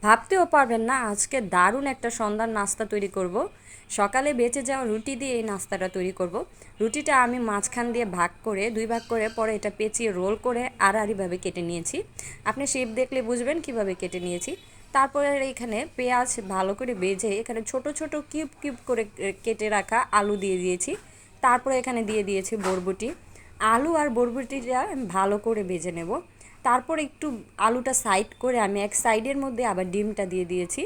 ভাবতেও পারবেন না আজকে দারুণ একটা সন্ধ্যার নাস্তা তৈরি করব। সকালে বেঁচে যাওয়া রুটি দিয়ে এই নাস্তাটা তৈরি করব। রুটিটা আমি মাঝখান দিয়ে ভাগ করে দুই ভাগ করে পরে এটা পেঁচিয়ে রোল করে আড়াআড়িভাবে কেটে নিয়েছি। আপনি শেপ দেখলে বুঝবেন কিভাবে কেটে নিয়েছি। তারপরে এখানে পেঁয়াজ ভালো করে ভেজে এখানে ছোট ছোট কিউব কিউব করে কেটে রাখা আলু দিয়ে দিয়েছি। তারপরে এখানে দিয়ে দিয়েছি বরবটি। আলু আর বরবটিটা ভালো করে ভেজে নেব। তারপর একটু আলুটা সাইড করে আমি এক সাইডের মধ্যে আবার ডিমটা দিয়ে দিয়েছি।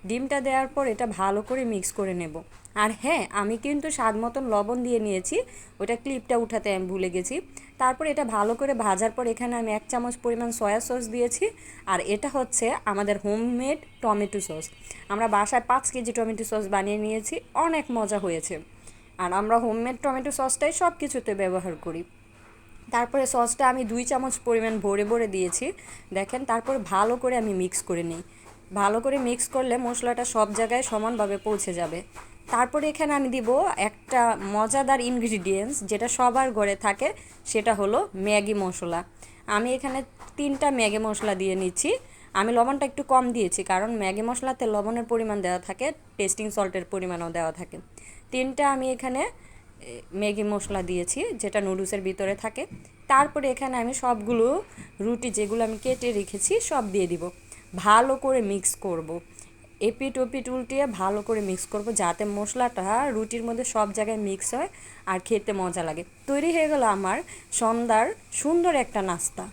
ডিমটা দেওয়ার পর এটা ভালো করে মিক্স করে নেব। আর হ্যাঁ, আমি কিন্তু স্বাদ মতন লবণ দিয়ে নিয়েছি, ওটা ক্লিপটা উঠাতে আমি ভুলে গেছি। তারপর এটা ভালো করে ভাজার পর এখানে আমি 1 চামচ পরিমাণ সয়া সস দিয়েছি। আর এটা হচ্ছে আমাদের হোমমেড টমেটো সস। আমরা বাসায় 5 কেজি টমেটো সস বানিয়ে নিয়েছি, অনেক মজা হয়েছে। আর আমরা হোমমেড টমেটো সসটাই সব কিছুতে ব্যবহার করি। তারপরে সসটা আমি 2 চামচ পরিমাণ ভরে ভরে দিয়েছি। দেখেন, তারপর ভালো করে আমি মিক্স করে নিই। ভালো করে মিক্স করলে মশলাটা সব জায়গায় সমানভাবে পৌঁছে যাবে। তারপরে এখানে আমি দিব একটা মজাদার ইনগ্রিডিয়েন্টস যেটা সবার ঘরে থাকে, সেটা হলো ম্যাগি মশলা। আমি এখানে 3টা ম্যাগি মশলা দিয়ে নিচ্ছি। আমি লবণটা একটু কম দিয়েছি কারণ ম্যাগি মশলাতে লবণের পরিমাণ দেওয়া থাকে, টেস্টিং সল্টের পরিমাণও দেওয়া থাকে। 3টা আমি এখানে ম্যাগি মশলা দিয়েছি যেটা নুডলসের ভিতরে থাকে। তারপরে এখানে আমি সবগুলো রুটি যেগুলো আমি কেটে রেখেছি সব দিয়ে দিব। ভালো করে মিক্স করব। এপিট ওপিট উল্টিয়ে ভালো করে মিক্স করব যাতে মশলাটা রুটির মধ্যে সব জায়গায় মিক্স হয় আর খেতে মজা লাগে। তৈরি হয়ে গেল আমার সন্ধ্যার সুন্দর একটা নাস্তা।